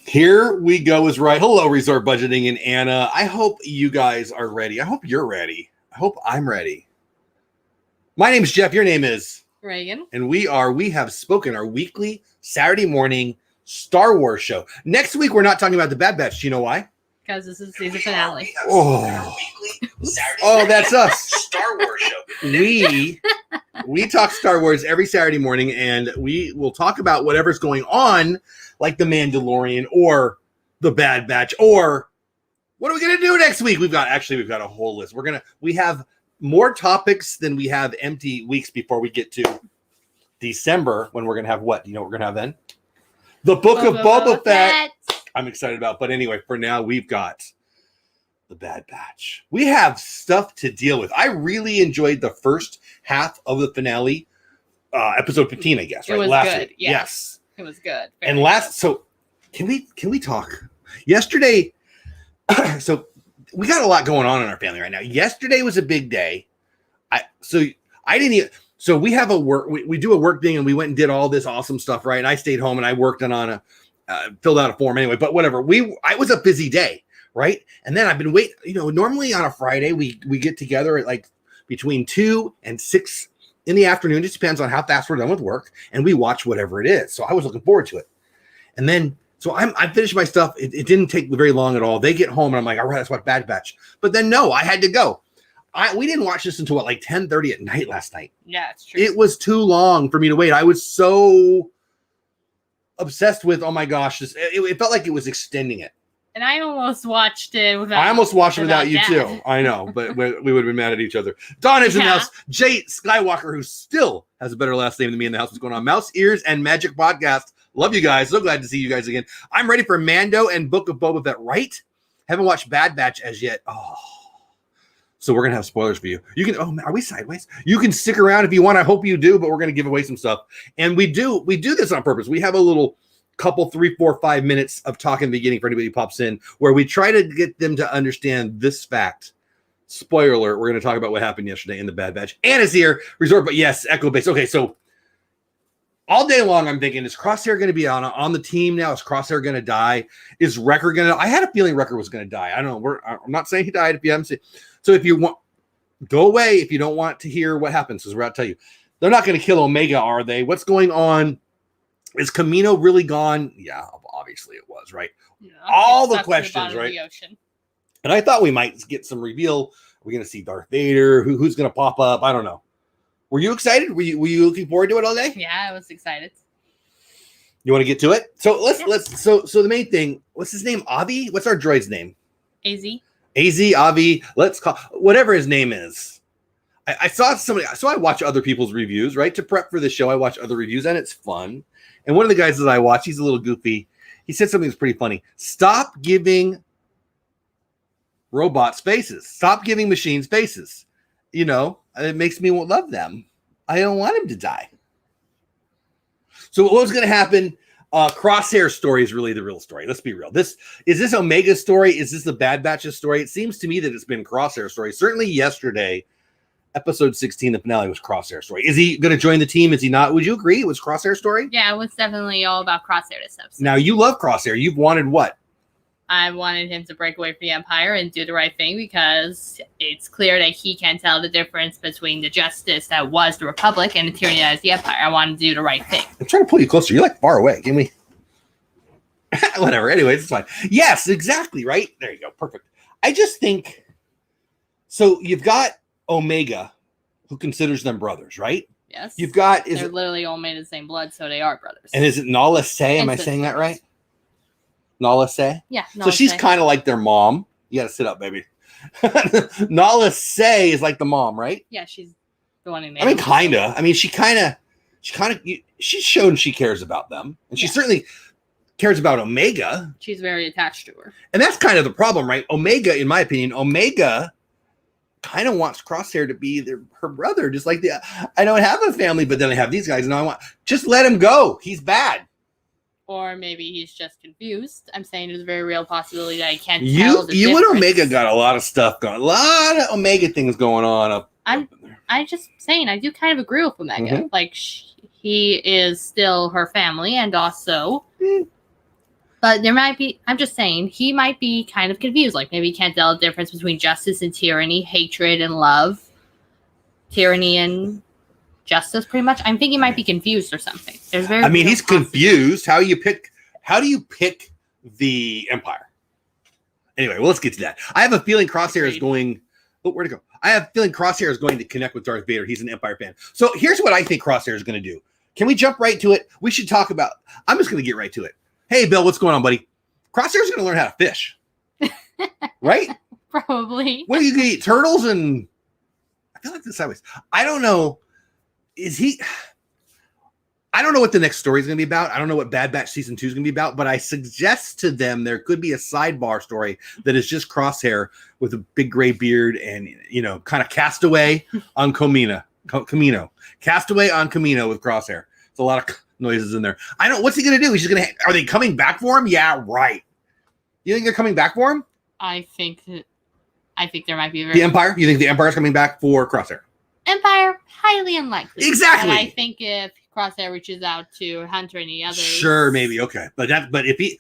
Here we go is right. Hello, Resort Budgeting and Anna. I hope you guys are ready. I hope you're ready. I hope I'm ready. My name is Jeff. Your name is? Reagan. And we have spoken, our weekly Saturday morning Star Wars show. Next week, we're not talking about the Bad Batch. Do you know why? Because this is season finale. Oh, that's us. Star Wars show. We talk Star Wars every Saturday morning, and we will talk about whatever's going on, like The Mandalorian or the Bad Batch, or what are we gonna do next week? We've got a whole list. We have more topics than we have empty weeks before we get to December, when we're gonna have what? Do you know what we're gonna have then? The Book of Boba Fett. I'm excited about. But anyway, for now, we've got the Bad Batch. We have stuff to deal with. I really enjoyed the first half of the finale, episode 15, I guess. Right? It was last good. week. Yes. It was good. And so can we talk? Yesterday, so we got a lot going on in our family right now. Yesterday was a big day. So we have we do a work thing, and we went and did all this awesome stuff, right? And I stayed home and I worked on filled out a form anyway, but whatever. It was a busy day, right? And then I've been waiting, normally on a Friday, we get together at like between 2 and 6 in the afternoon. Just depends on how fast we're done with work, and we watch whatever it is. So I was looking forward to it. And then, so I finished my stuff. It didn't take very long at all. They get home and I'm like, all right, let's watch Bad Batch. But then no, I had to go. We didn't watch this until like 10:30 at night last night. Yeah, it's true. It was too long for me to wait. I was so obsessed with, oh my gosh, it felt like it was extending it. And I almost watched it without. I almost watched it without you too. I know, but we would have been mad at each other. Don is in the house. Jay Skywalker, who still has a better last name than me in the house. What's going on? Mouse Ears and Magic Podcast. Love you guys. So glad to see you guys again. I'm ready for Mando and Book of Boba Fett, right? Haven't watched Bad Batch as yet. Oh. So we're going to have spoilers for you. You can, are we sideways? You can stick around if you want. I hope you do, but we're going to give away some stuff. And we do this on purpose. We have a little couple, 3, 4, 5 minutes of talk in the beginning for anybody who pops in, where we try to get them to understand this fact. Spoiler alert, we're going to talk about what happened yesterday in the Bad Batch. Anna's here, Resort, but yes, Echo Base. Okay, so all day long, I'm thinking, is Crosshair going to be on the team now? Is Crosshair going to die? Is Wrecker going to? I had a feeling Wrecker was going to die. I don't know. I'm not saying he died if you haven't seen. So if you want, go away if you don't want to hear what happens, because we're about to tell you. They're not going to kill Omega, are they? What's going on? Is Camino really gone? Yeah, obviously it was, right? Yeah, all the questions, right? And I thought we might get some reveal. We're going to see Darth Vader. Who's going to pop up? I don't know. Were you excited? Were you looking forward to it all day? Yeah, I was excited. You want to get to it? So so the main thing, what's his name? Avi? What's our droid's name? AZ, Avi. Let's call whatever his name is. I saw somebody, so I watch other people's reviews, right? To prep for the show, I watch other reviews, and it's fun. And one of the guys that I watch, he's a little goofy. He said something that's pretty funny. Stop giving robots faces. Stop giving machines faces. It makes me love them. I don't want him to die. So what was going to happen? Crosshair's story is really the real story. Let's be real. Is this Omega's story? Is this the Bad Batch's story? It seems to me that it's been Crosshair's story. Certainly yesterday, episode 16, the finale was Crosshair's story. Is he going to join the team? Is he not? Would you agree it was Crosshair's story? Yeah, it was definitely all about Crosshair this episode. Now, you love Crosshair. You've wanted what? I wanted him to break away from the Empire and do the right thing, because it's clear that he can tell the difference between the justice that was the Republic and the tyranny that is the Empire. I wanted to do the right thing. I'm trying to pull you closer. You're like far away. Give me whatever. Anyways, it's fine. Yes, exactly. Right there you go. Perfect. I just think so. You've got Omega, who considers them brothers, right? Yes. You've got they're literally all made of the same blood, so they are brothers. And is it Nala Se? Am I saying that right? Nala Se? Yeah. So she's kind of like their mom. You got to sit up, baby. Nala Se is like the mom, right? Yeah, she's the one who made. I mean, kind of. I mean, she's shown she cares about them, and she certainly cares about Omega. She's very attached to her, and that's kind of the problem, right? Omega, in my opinion, kind of wants Crosshair to be her brother, just like I don't have a family, but then I have these guys, and just let him go. He's bad. Or maybe he's just confused. I'm saying there's a very real possibility that I can't tell the difference. You and Omega got a lot of stuff going. A lot of Omega things going on up I'm just saying, I do kind of agree with Omega. Mm-hmm. Like, he is still her family, and also But there might be, I'm just saying, he might be kind of confused. Like, maybe he can't tell the difference between justice and tyranny, hatred and love, tyranny and justice, pretty much. I'm thinking he might be confused or something. He's confused. How do you pick the Empire? Anyway, well, let's get to that. I have a feeling Crosshair is going... Oh, where'd it go? I have a feeling Crosshair is going to connect with Darth Vader. He's an Empire fan. So here's what I think Crosshair is going to do. Can we jump right to it? We should talk about... I'm just going to get right to it. Hey, Bill, what's going on, buddy? Crosshair is going to learn how to fish. Right? Probably. What are you going to eat? Turtles and... I feel like this sideways. I don't know. I don't know what the next story is going to be about. I don't know what Bad Batch Season 2 is going to be about, but I suggest to them there could be a sidebar story that is just Crosshair with a big gray beard and, kind of castaway on Camino. Castaway on Camino with Crosshair. It's a lot of noises in there. I don't. What's he going to do? He's just going to. Are they coming back for him? Yeah, right. You think they're coming back for him? I think there might be the Empire. You think the Empire is coming back for Crosshair? Empire, highly unlikely. Exactly. And I think if Crosshair reaches out to Hunter and the others, sure, maybe okay. But if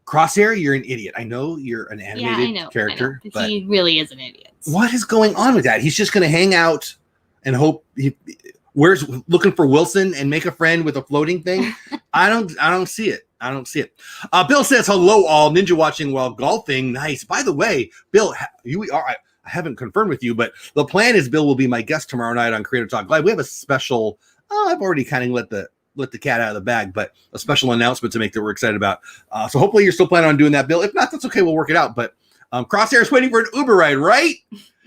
Crosshair, you're an idiot. I know you're an animated character, but he really is an idiot. What is going on with that? He's just going to hang out and hope where's looking for Wilson and make a friend with a floating thing. I don't see it. I don't see it. Bill says, hello all, ninja watching while golfing. Nice. By the way, Bill, I haven't confirmed with you, but the plan is Bill will be my guest tomorrow night on Creator Talk Live. We have a special, I've already kind of let the cat out of the bag, but a special announcement to make that we're excited about. So hopefully you're still planning on doing that, Bill. If not, that's okay. We'll work it out. But Crosshair is waiting for an Uber ride, right?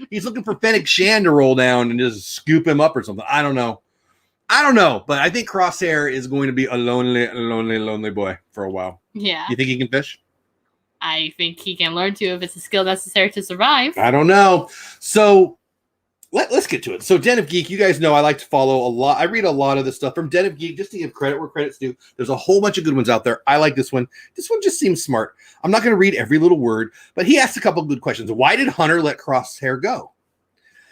He's looking for Fennec Shan to roll down and just scoop him up or something. I don't know. But I think Crosshair is going to be a lonely boy for a while. Yeah. You think he can fish? I think he can learn to if it's a skill necessary to survive. I don't know. So let's get to it. So Den of Geek, you guys know I like to follow a lot. I read a lot of this stuff from Den of Geek just to give credit where credit's due. There's a whole bunch of good ones out there. I like this one. This one just seems smart. I'm not going to read every little word, but he asked a couple of good questions. Why did Hunter let Crosshair go?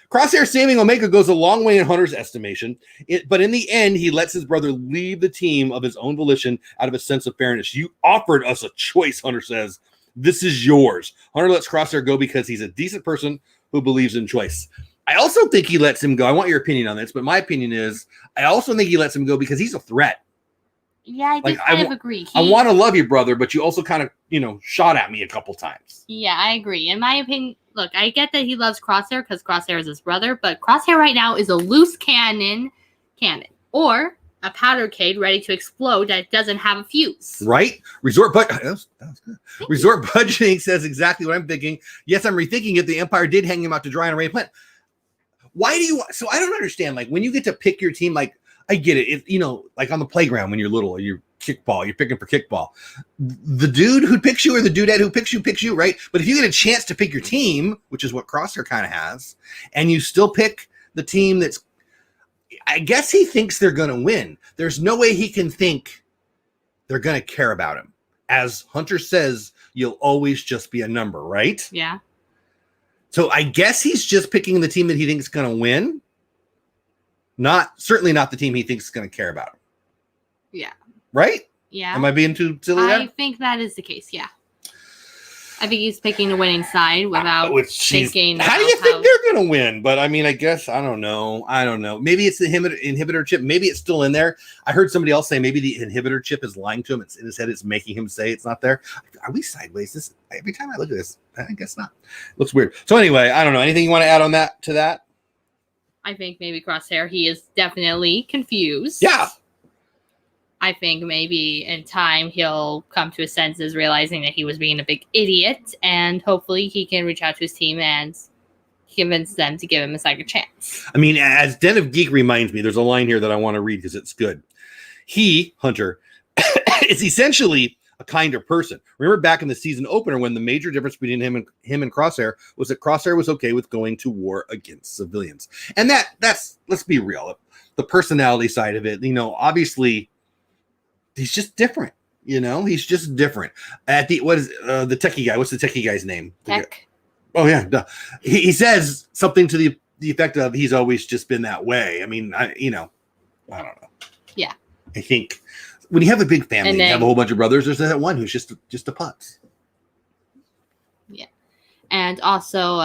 Crosshair saving Omega goes a long way in Hunter's estimation, but in the end, he lets his brother leave the team of his own volition out of a sense of fairness. You offered us a choice, Hunter says. This is yours. Hunter lets Crosshair go because he's a decent person who believes in choice. I also think he lets him go. I want your opinion on this, but my opinion is I also think he lets him go because he's a threat. Yeah, I kind of agree. I want to love you, brother, but you also kind of, shot at me a couple times. Yeah, I agree. In my opinion, look, I get that he loves Crosshair because Crosshair is his brother, but Crosshair right now is a loose cannon, or a powder keg ready to explode that doesn't have a fuse. Right? Resort Budgeting says exactly what I'm thinking. Yes, I'm rethinking it. The Empire did hang him out to dry on a raid plant. Why do you... So I don't understand. Like, when you get to pick your team, like, I get it. If, like on the playground when you're little, or you're kickball, you're picking for kickball. The dude who picks you or the dudette who picks you, right? But if you get a chance to pick your team, which is what Crosshair kind of has, and you still pick the team that's... I guess he thinks they're going to win. There's no way he can think they're going to care about him. As Hunter says, you'll always just be a number, right? Yeah. So I guess he's just picking the team that he thinks is going to win. Certainly not the team he thinks is going to care about him. Yeah. Right? Yeah. Am I being too silly there? I think that is the case, yeah. I think he's picking the winning side without thinking. How do you think they're going to win? But I mean, I guess, I don't know. Maybe it's the inhibitor chip. Maybe it's still in there. I heard somebody else say maybe the inhibitor chip is lying to him. It's in his head. It's making him say it's not there. Are we sideways? Every time I look at this, I guess not. Looks weird. So anyway, I don't know. Anything you want to add on to that? I think maybe Crosshair, he is definitely confused. Yeah. I think maybe in time he'll come to his senses, realizing that he was being a big idiot, and hopefully he can reach out to his team and convince them to give him a second chance. I mean, as Den of Geek reminds me, there's a line here that I want to read because it's good. He, Hunter, is essentially a kinder person. Remember back in the season opener when the major difference between him and Crosshair was that Crosshair was okay with going to war against civilians. And that's let's be real. The personality side of it, obviously he's just different. He's just different. At the the techie guy? What's the techie guy's name? Tech. Oh yeah, duh. He says something to the effect of he's always just been that way. I mean, I don't know. Yeah. I think when you have a big family, And you then- have a whole bunch of brothers. There's that one who's just a putz. And also,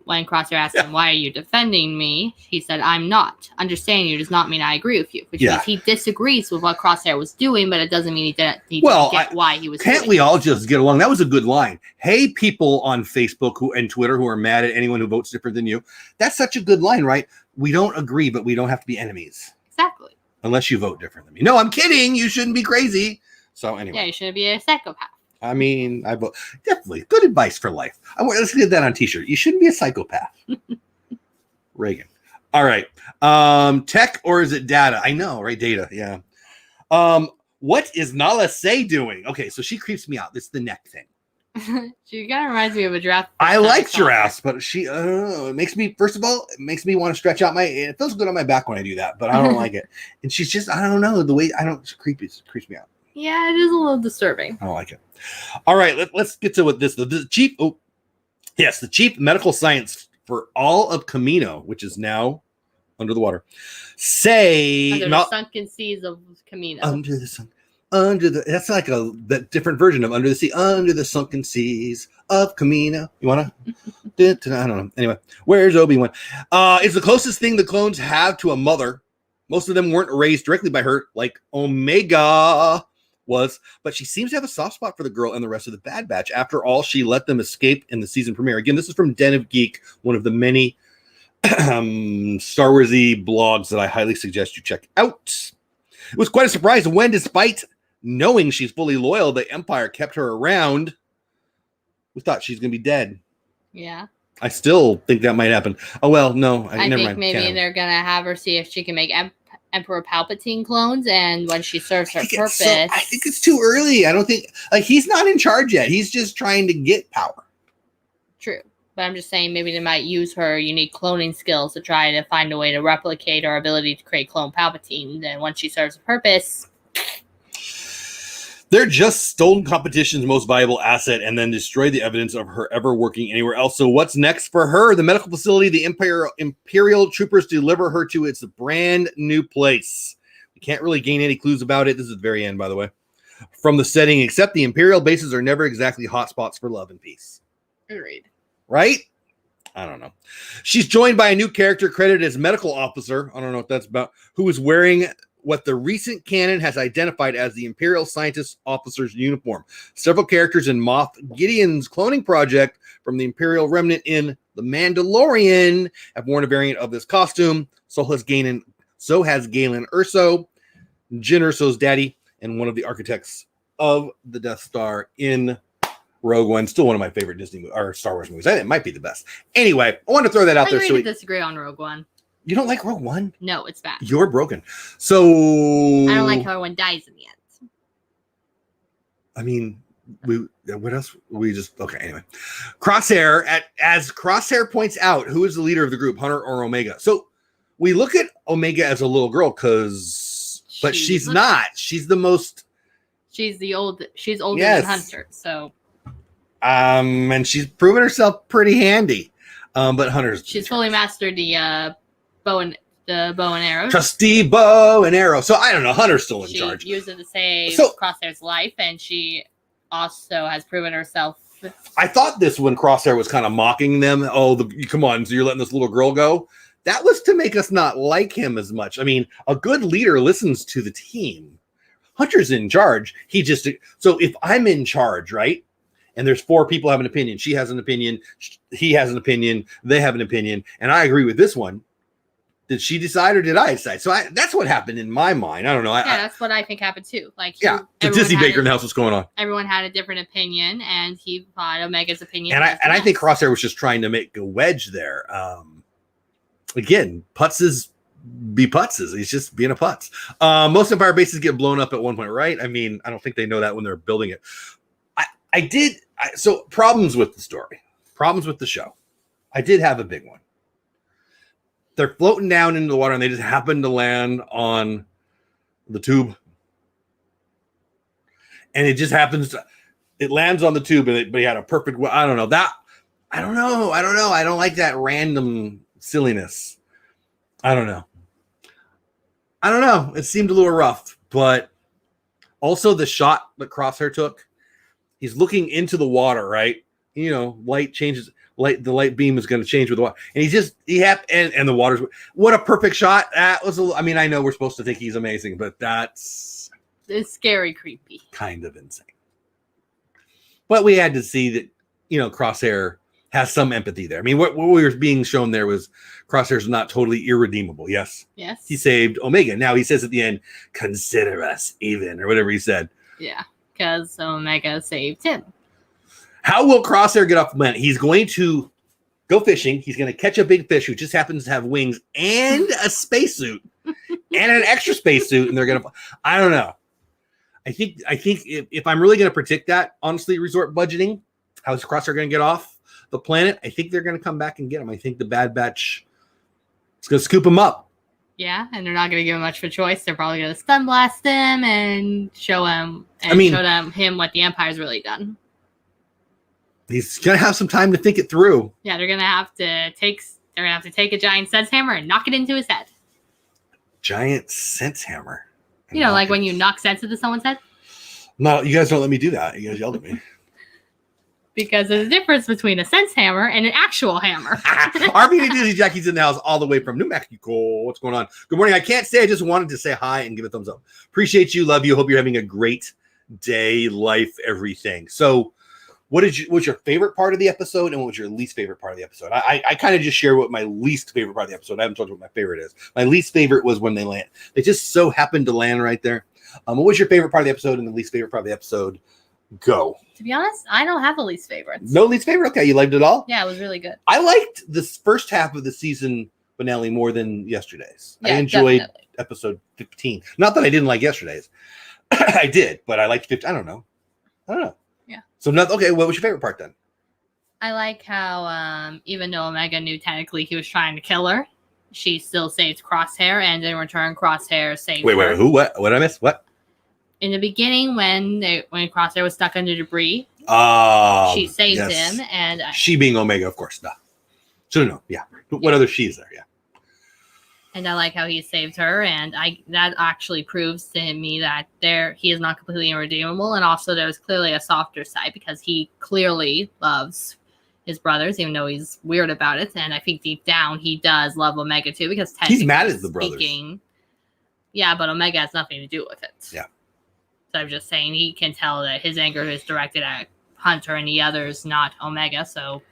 when Crosshair asked him, "Why are you defending me?" he said, "I'm not. Understanding you does not mean I agree with you." Which means he disagrees with what Crosshair was doing, but it doesn't mean he didn't get why he was. Can't doing we it. all just get along? That was a good line. Hey, people on Facebook and Twitter who are mad at anyone who votes different than you. That's such a good line, right? We don't agree, but we don't have to be enemies. Exactly. Unless you vote different than me. No, I'm kidding. You shouldn't be crazy. So anyway. Yeah, you shouldn't be a psychopath. I mean, I vote definitely good advice for life. Let's get that on t-shirt. You shouldn't be a psychopath. Reagan. All right. Tech or is it data? I know, right? Data. Yeah. What is Nala Say doing? Okay, so she creeps me out. This is the neck thing. She kind of reminds me of a giraffe. I like giraffes, but she it makes me, first of all, it makes me want to stretch out it feels good on my back when I do that, but I don't like it. And she's just, I don't know, the way it creeps me out. Yeah, it is a little disturbing. I don't like it. All right, let's get to what the chief. Oh, yes, the chief medical science for all of Camino, which is now under the water. Under the sunken seas of Camino. Under the sun. That's like that different version of Under the Sea. Under the sunken seas of Camino. You wanna? I don't know. Anyway, where's Obi-Wan? It's the closest thing the clones have to a mother. Most of them weren't raised directly by her, like Omega was, but she seems to have a soft spot for the girl and the rest of the Bad Batch. After all, she let them escape in the season premiere. Again, this is from Den of Geek, one of the many Star Wars-y blogs that I highly suggest you check out. It was quite a surprise when, despite knowing she's fully loyal, the Empire kept her around. We thought she's going to be dead. Yeah. I still think that might happen. Oh, well, no. I think maybe they're going to have her see if she can make Emperor Palpatine clones, and when she serves her purpose. I think it's too early. I don't think, he's not in charge yet. He's just trying to get power. True. But I'm just saying maybe they might use her unique cloning skills to try to find a way to replicate her ability to create clone Palpatine. Then once she serves a purpose. They're just stolen competition's most valuable asset and then destroy the evidence of her ever working anywhere else. So what's next for her? The medical facility, the Imperial troopers deliver her to its brand new place. We can't really gain any clues about it. This is the very end, by the way. From the setting, except the Imperial bases are never exactly hotspots for love and peace. Agreed. Right? I don't know. She's joined by a new character credited as medical officer. I don't know what that's about. Who is wearing what the recent canon has identified as the Imperial Scientist Officer's uniform. Several characters in Moff Gideon's cloning project from the Imperial Remnant in The Mandalorian have worn a variant of this costume. So has Galen Erso, Jyn Erso's daddy, and one of the architects of the Death Star in Rogue One. Still one of my favorite Disney or Star Wars movies. I think it might be the best. Anyway, I want to throw that out there. I agree to disagree on Rogue One. You don't like Rogue One? No, it's bad. You're broken. So I don't like how one dies in the end. I mean, what else? Okay. Anyway, Crosshair, as Crosshair points out, who is the leader of the group, Hunter or Omega? So we look at Omega as a little girl but she's not. She's the most. She's older than Hunter. So. And she's proven herself pretty handy. But she's fully mastered the bow and arrow. Trusty bow and arrow. So I don't know. Hunter's still in charge. She used it to save Crosshair's life, and she also has proven herself. I thought this when Crosshair was kind of mocking them. Oh, come on! So you're letting this little girl go? That was to make us not like him as much. I mean, a good leader listens to the team. Hunter's in charge. So if I'm in charge, right? And there's 4 people have an opinion. She has an opinion. He has an opinion. They have an opinion. And I agree with this one. Did she decide or did I decide? So that's what happened in my mind. I don't know. That's what I think happened too. The Disney Baker in the house, what's going on? Everyone had a different opinion, and he thought Omega's opinion. And I think Crosshair was just trying to make a wedge there. Again, putzes be putzes. He's just being a putz. Most Empire bases get blown up at one point, right? I mean, I don't think they know that when they're building it. So problems with the story, problems with the show. I did have a big one. They're floating down into the water and they just happen to land on the tube. And it just happens it lands on the tube, but he had a perfect, I don't know. I don't know. I don't like that random silliness. I don't know. It seemed a little rough, but Also, the shot that Crosshair took, he's looking into the water, right? You know, light changes. The light beam is going to change with the water, and and the water's. What a perfect shot! That was. I mean, I know we're supposed to think he's amazing, but it's scary, creepy, kind of insane. But we had to see that, Crosshair has some empathy there. I mean, what we were being shown there was Crosshair's not totally irredeemable. Yes. He saved Omega. Now he says at the end, "Consider us even," or whatever he said. Yeah, because Omega saved him. How will Crosshair get off the planet? He's going to go fishing. He's going to catch a big fish who just happens to have wings and a spacesuit and an extra spacesuit, and they're going to. I don't know. I think if I'm really going to predict that, honestly, resort budgeting, how's Crosshair going to get off the planet? I think they're going to come back and get him. I think the Bad Batch is going to scoop him up. Yeah, and they're not going to give him much of a choice. They're probably going to stun blast him and show him what the Empire's really done. He's going to have some time to think it through. Yeah, they're going to have to take a giant sense hammer and knock it into his head. Giant sense hammer. Like when you knock sense into someone's head? No, you guys don't let me do that. You guys yelled at me. Because there's a difference between a sense hammer and an actual hammer. RBD Dizzy Jackie's in the house all the way from New Mexico. What's going on? Good morning. I can't say. I just wanted to say hi and give a thumbs up. Appreciate you. Love you. Hope you're having a great day, life, everything. So what's your favorite part of the episode and what was your least favorite part of the episode? I kind of just share what my least favorite part of the episode. I haven't told you what my favorite is. My least favorite was when they land. They just so happened to land right there. What was your favorite part of the episode and the least favorite part of the episode? Go. To be honest, I don't have a least favorite. No least favorite? Okay, you liked it all? Yeah, it was really good. I liked this first half of the season finale more than yesterday's. Yeah, I enjoyed definitely. episode 15. Not that I didn't like yesterday's. I did, but I liked 15. I don't know. Yeah. So, okay, what was your favorite part then? I like how even though Omega knew technically he was trying to kill her, she still saved Crosshair, and in return, Crosshair saved her. Wait, who? What did I miss? What? In the beginning, when Crosshair was stuck under debris, she saved him, and she being Omega, of course. No. So no, yeah. What other she is there? Yeah. And I like how he saved her, and that actually proves to me that he is not completely irredeemable, and also there's clearly a softer side because he clearly loves his brothers, even though he's weird about it. And I think deep down he does love Omega too, because he's mad at the brothers. Yeah, but Omega has nothing to do with it. Yeah. So I'm just saying he can tell that his anger is directed at Hunter and the others, not Omega. So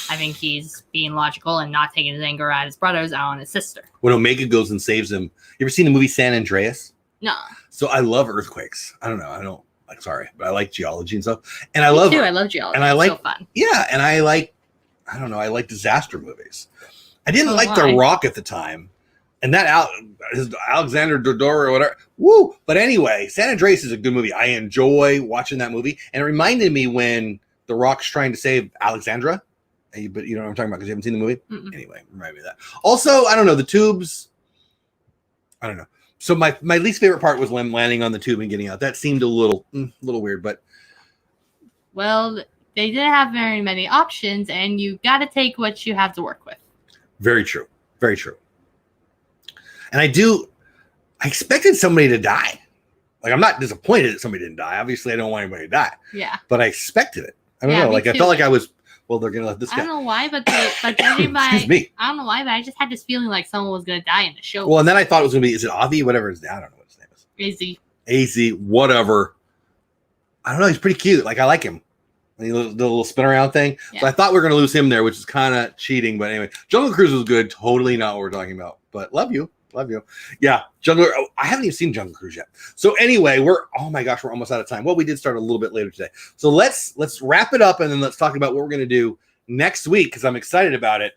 I think he's being logical and not taking his anger at his brothers out on his sister. When Omega goes and saves him, you ever seen the movie San Andreas? No. So I love earthquakes. I don't know. Sorry, but I like geology and stuff. And I love geology. And I like, so fun. Yeah, and I like disaster movies. I didn't like The Rock at the time. And that Alexander Dodor or whatever. Woo! But anyway, San Andreas is a good movie. I enjoy watching that movie. And it reminded me when The Rock's trying to save Alexandra. But you know what I'm talking about because you haven't seen the movie? Mm-mm. Anyway, remind me of that. Also, I don't know, the tubes. I don't know. So my least favorite part was landing on the tube and getting out. That seemed a little weird, but. Well, they didn't have very many options, and you got to take what you have to work with. Very true. Very true. And I expected somebody to die. Like, I'm not disappointed that somebody didn't die. Obviously, I don't want anybody to die. Yeah. But I expected it. I don't know. Like, I felt like I was, well, they're going to let this guy. I don't know why, but judging by, excuse me. I don't know why, but I just had this feeling like someone was going to die in the show. Well, and then I thought it was going to be, is it Avi? Whatever his name. I don't know what his name is. AZ, whatever. I don't know. He's pretty cute. Like, I like him. The little spin around thing. Yeah. So I thought we were going to lose him there, which is kind of cheating. But anyway, Jungle Cruise was good. Totally not what we're talking about. But love you. Yeah, I haven't even seen Jungle Cruise yet. So anyway, we're almost out of time. Well, we did start a little bit later today. So let's wrap it up and then let's talk about what we're going to do next week because I'm excited about it.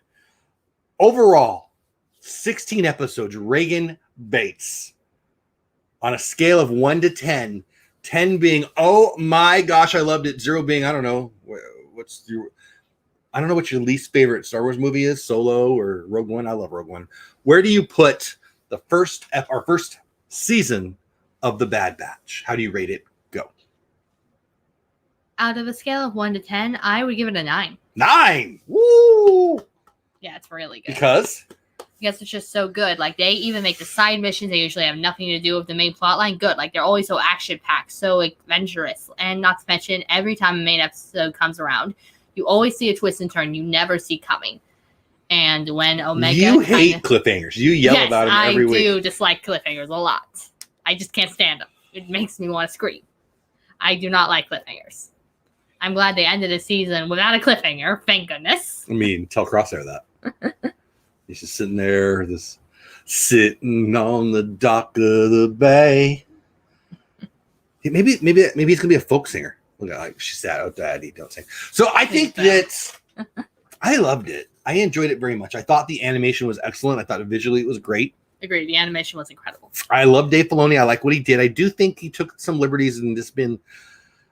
Overall, 16 episodes, Reagan Bates. On a scale of 1 to 10, 10 being, oh my gosh, I loved it. 0 being, I don't know. I don't know what your least favorite Star Wars movie is, Solo or Rogue One. I love Rogue One. Where do you put the first season of The Bad Batch? How do you rate it? Go. Out of a scale of 1 to 10, I would give it a 9. 9! Woo! Yeah, it's really good. Because? because it's just so good. Like, they even make the side missions, they usually have nothing to do with the main plot line, good. Like, they're always so action-packed, so adventurous. And not to mention, every time a main episode comes around, you always see a twist and turn you never see coming. And when Omega... You hate cliffhangers. You yell about them every week. I do dislike cliffhangers a lot. I just can't stand them. It makes me want to scream. I do not like cliffhangers. I'm glad they ended the season without a cliffhanger. Thank goodness. I mean, tell Crosshair that. He's just sitting there, just sitting on the dock of the bay. Maybe he's gonna be a folk singer. Look at like she sat out, Daddy, don't sing. So I think that I loved it. I enjoyed it very much. I thought the animation was excellent. I thought visually it was great. Agreed. The animation was incredible. I love Dave Filoni. I like what he did. I do think he took some liberties and just been,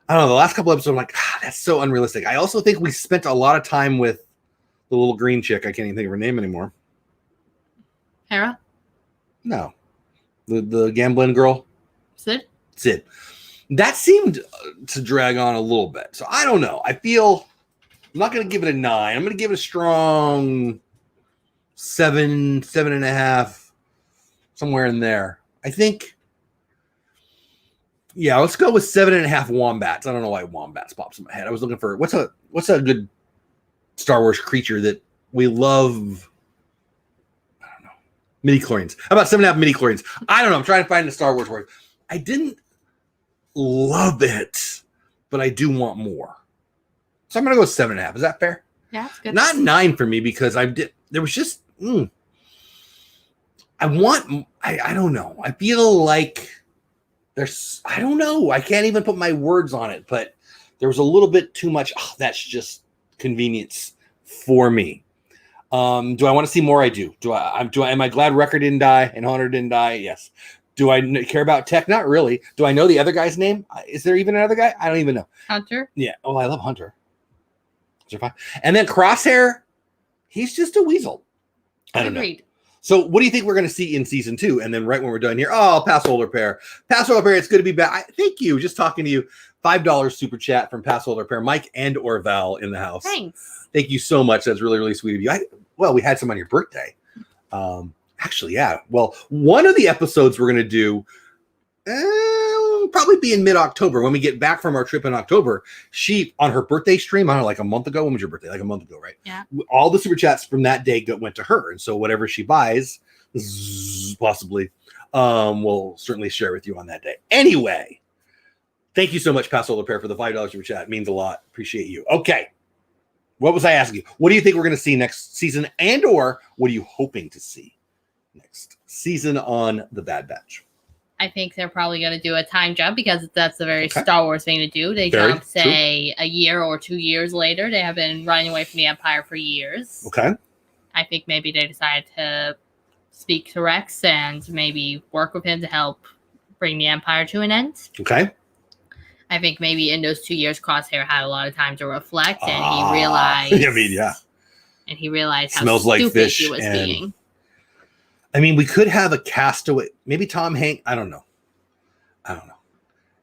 I don't know, the last couple episodes, I'm like, that's so unrealistic. I also think we spent a lot of time with the little green chick. I can't even think of her name anymore. Hera? No. The gambling girl? Sid? That seemed to drag on a little bit. So I don't know. I feel I'm not going to give it a 9. I'm going to give it a strong 7.5. Somewhere in there. I think, yeah, let's go with 7.5 wombats. I don't know why wombats pops in my head. I was looking for what's a good Star Wars creature that we love. I don't know. Midi-chlorians. How about 7.5 midi-chlorians? I don't know. I'm trying to find the Star Wars word. I didn't love it, but I do want more. So I'm gonna go with 7.5. Is that fair? Yeah, that's good. Not 9 for me because there was just I don't know. I feel like I don't know. I can't even put my words on it, but there was a little bit too much. Oh, that's just convenience for me. Do I want to see more? I do. Am I glad Wrecker didn't die and Hunter didn't die? Yes. Do I care about Tech? Not really. Do I know the other guy's name? Is there even another guy? I don't even know. Hunter? Yeah. Oh, I love Hunter. And then Crosshair, he's just a weasel. I don't know. So what do you think we're going to see in season 2? And then right when we're done here, Pass Holder Pair. Pass Holder Pair, it's good to be back. Thank you. Just talking to you. $5 super chat from Pass Holder Pair. Mike and or Val in the house. Thanks. Thank you so much. That's really, really sweet of you. We had some on your birthday. Actually, yeah. Well, one of the episodes we're going to do probably be in mid-October when we get back from our trip in October. She, on her birthday stream, I don't know, like a month ago. When was your birthday? Like a month ago, right? Yeah. All the super chats from that day went to her. And so whatever she buys, possibly, we'll certainly share with you on that day. Anyway, thank you so much, Pass Holder Pair, for the $5 super chat. It means a lot. Appreciate you. Okay. What was I asking you? What do you think we're going to see next season? And or what are you hoping to see next season on The Bad Batch? I think they're probably going to do a time jump because that's a very Star Wars thing to do. They jump, say, a year or 2 years later. They have been running away from the Empire for years. Okay. I think maybe they decided to speak to Rex and maybe work with him to help bring the Empire to an end. Okay. I think maybe in those 2 years, Crosshair had a lot of time to reflect, and he realized. And he realized how smells like stupid fish he was being. I mean, we could have a castaway. Maybe Tom Hanks. I don't know.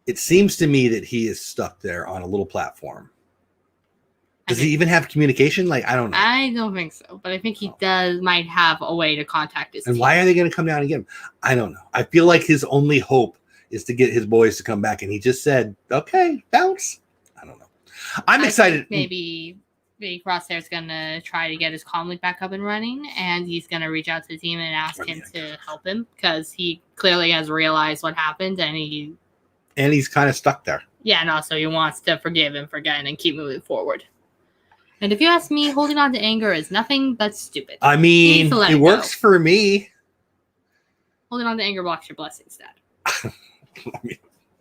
It seems to me that he is stuck there on a little platform. Does he even have communication? Like, I don't know. I don't think so, but I think he might have a way to contact his team. Why are they going to come down and get him? I don't know. I feel like his only hope is to get his boys to come back, and he just said, "Okay, bounce." I don't know. I'm excited. Maybe Crosshair's gonna try to get his comlink back up and running, and he's gonna reach out to the team and ask him to help him because he clearly has realized what happened, and he's kind of stuck there. Yeah, and also he wants to forgive and forget and keep moving forward. And if you ask me, holding on to anger is nothing but stupid. I mean, it works for me. Holding on to anger blocks your blessings, Dad. I mean,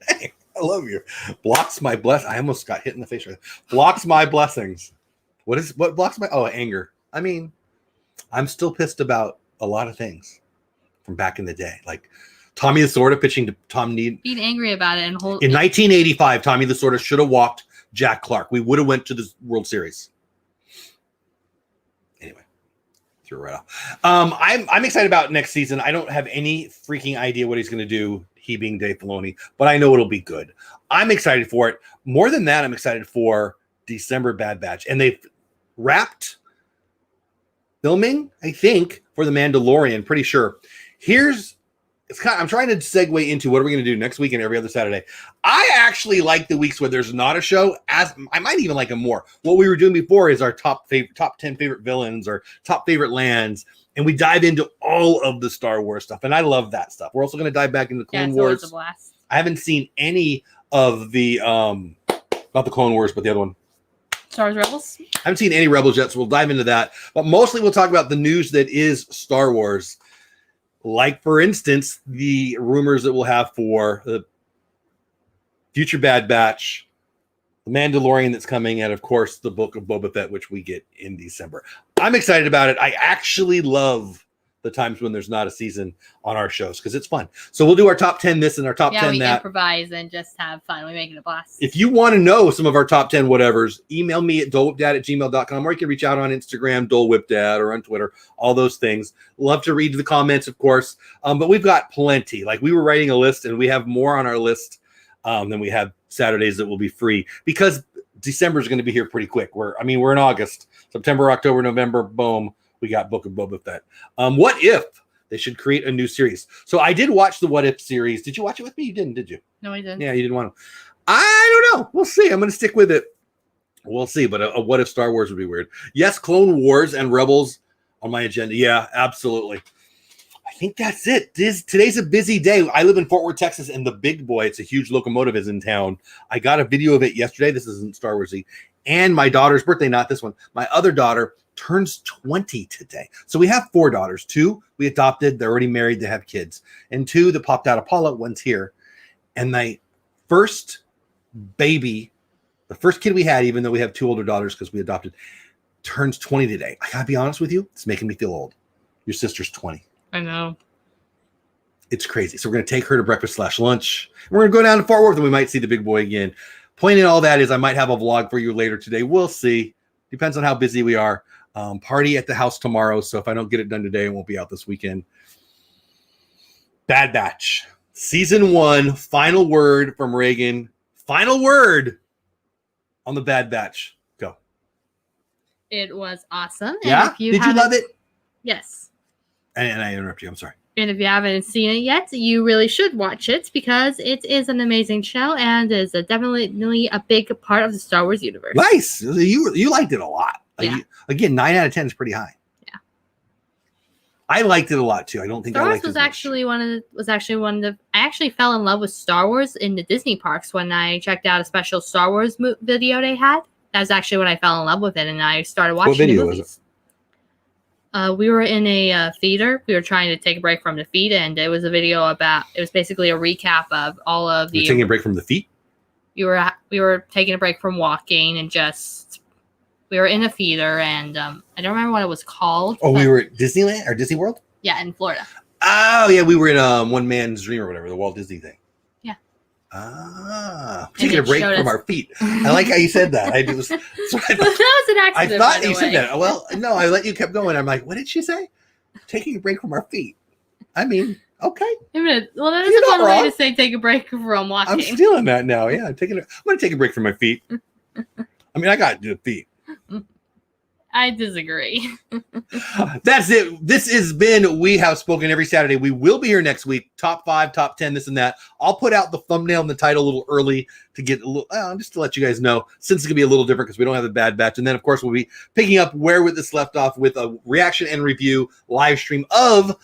hey, I love you. Blocks my bless. I almost got hit in the face right there. Blocks my blessings. What blocks my anger? I mean, I'm still pissed about a lot of things from back in the day, like Tommy Lasorda pitching to Tom Need. Being angry about it and in 1985, Tommy Lasorda should have walked Jack Clark. We would have went to the World Series. Anyway, threw it right off. I'm excited about next season. I don't have any freaking idea what he's going to do. He being Dave Filoni, but I know it'll be good. I'm excited for it. More than that, I'm excited for December Bad Batch, and they've wrapped filming, I think, for The Mandalorian. Pretty sure. I'm trying to segue into what are we going to do next week and every other Saturday. I actually like the weeks where there's not a show. As I might even like them more. What we were doing before is our top 10 favorite villains or top favorite lands, and we dive into all of the Star Wars stuff. And I love that stuff. We're also going to dive back into Clone Wars. A blast. I haven't seen any of the not the Clone Wars, but the other one. Star Wars Rebels. I haven't seen any Rebels yet, so we'll dive into that. But mostly we'll talk about the news that is Star Wars. Like, for instance, the rumors that we'll have for the future Bad Batch, the Mandalorian that's coming, and, of course, the Book of Boba Fett, which we get in December. I'm excited about it. I actually love the times when there's not a season on our shows because it's fun. So we'll do our top 10 this and our top 10 that. Yeah, we improvise and just have fun. We make it a blast. If you want to know some of our top 10 whatevers, email me at dolewhipdad@gmail.com, or you can reach out on Instagram, dolewhipdad, or on Twitter, all those things. Love to read the comments, of course. But we've got plenty. Like, we were writing a list, and we have more on our list than we have Saturdays that will be free because December is going to be here pretty quick. We're in August, September, October, November, boom. We got Book of Boba Fett. What if they should create a new series? So I did watch the What If series. Did you watch it with me? You didn't, did you? No, I didn't. Yeah, you didn't want to. I don't know. We'll see. I'm going to stick with it. We'll see. But a What If Star Wars would be weird. Yes, Clone Wars and Rebels on my agenda. Yeah, absolutely. I think that's it. Today's a busy day. I live in Fort Worth, Texas, and the big boy, it's a huge locomotive, is in town. I got a video of it yesterday. This isn't Star Wars-y. And my daughter's birthday, not this one. My other daughter turns 20 today. So we have 4 daughters. 2 we adopted. They're already married. They have kids. And 2 that popped out of Paula. One's here. And my first baby, the first kid we had, even though we have 2 older daughters because we adopted, turns 20 today. I gotta be honest with you. It's making me feel old. Your sister's 20. I know. It's crazy. So we're going to take her to breakfast/lunch. We're going to go down to Fort Worth and we might see the big boy again. Point in all that is I might have a vlog for you later today. We'll see. Depends on how busy we are. Party at the house tomorrow. So if I don't get it done today, I won't be out this weekend. Bad Batch. Season 1. Final word from Reagan. Final word on the Bad Batch. Go. It was awesome. Yeah? Did you love it? Yes. And I interrupt you. I'm sorry. And if you haven't seen it yet, you really should watch it because it is an amazing show and is definitely a big part of the Star Wars universe. Nice. You liked it a lot. Yeah. Again, 9 out of 10 is pretty high. Yeah. I liked it a lot too. I don't think Star I Wars liked it was as much. actually one of the. I actually fell in love with Star Wars in the Disney parks when I checked out a special Star Wars video they had. That was actually when I fell in love with it, and I started watching the movies. Was it? We were in a theater. We were trying to take a break from the feed, and it was a video about. It was basically a recap of all of the. You're taking a break from the feet? We were taking a break from walking and just. We were in a theater, and I don't remember what it was called. Oh, we were at Disneyland or Disney World? Yeah, in Florida. Oh, yeah, we were in One Man's Dream or whatever, the Walt Disney thing. Yeah. Taking a break from our feet. I like how you said that. I was. So that was an accident. I thought you said that. Well, no, I let you keep going. I'm like, what did she say? Taking a break from our feet. I mean, okay. Well, that is a fun way to say take a break from walking. I'm stealing that now. Yeah, I'm going to take a break from my feet. I mean, I got to do the feet. I disagree. That's it. This has been We Have Spoken every Saturday. We will be here next week. Top 5, top 10, this and that. I'll put out the thumbnail and the title a little early to get a little, just to let you guys know, since it's going to be a little different because we don't have the Bad Batch. And then, of course, we'll be picking up where this left off with a reaction and review live stream of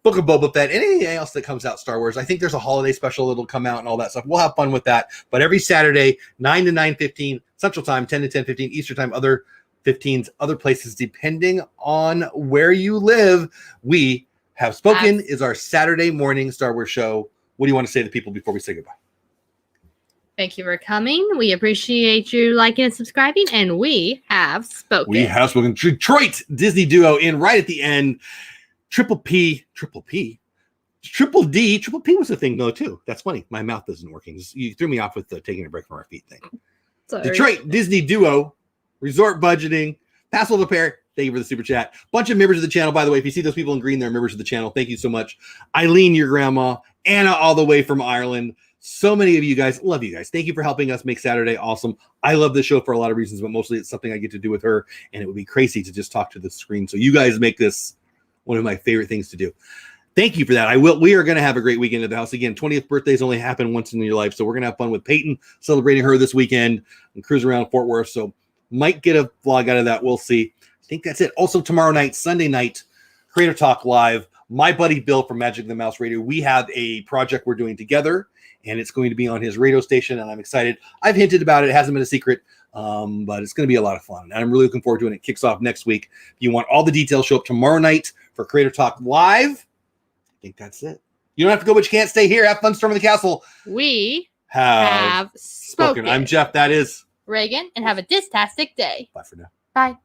Book of Boba Fett and anything else that comes out Star Wars. I think there's a holiday special that'll come out and all that stuff. We'll have fun with that. But every Saturday, 9 to 9:15 Central Time, 10 to 10:15 Eastern Time, other 15s, other places, depending on where you live. We Have Spoken is our Saturday morning Star Wars show. What do you want to say to people before we say goodbye? Thank you for coming. We appreciate you liking and subscribing, and we have spoken. We have spoken. Detroit Disney duo in right at the end. Triple D. Triple P was the thing though too. That's funny. My mouth isn't working. You threw me off with the taking a break from our feet thing. Sorry. Detroit Disney duo, resort budgeting, Passel the pair. Thank you for the super chat. Bunch of members of the channel, by the way. If you see those people in green, they're members of the channel. Thank you so much. Eileen, your grandma, Anna, all the way from Ireland. So many of you guys, love you guys. Thank you for helping us make Saturday awesome. I love this show for a lot of reasons, but mostly it's something I get to do with her, and it would be crazy to just talk to the screen. So you guys make this one of my favorite things to do. Thank you for that. We are going to have a great weekend at the house. Again, 20th birthdays only happen once in your life. So we're going to have fun with Peyton, celebrating her this weekend and cruise around Fort Worth. So might get a vlog out of that. We'll see. I think that's it. Also tomorrow night, Sunday night, Creator Talk Live. My buddy Bill from Magic the Mouse Radio. We have a project we're doing together, and it's going to be on his radio station, and I'm excited. I've hinted about it. It hasn't been a secret, but it's going to be a lot of fun. And I'm really looking forward to it. It kicks off next week. If you want all the details, show up tomorrow night for Creator Talk Live. I think that's it. You don't have to go, but you can't stay here. Have fun storming the castle. We have spoken. I'm Jeff. That is Reagan, and have a distastic day. Bye for now. Bye.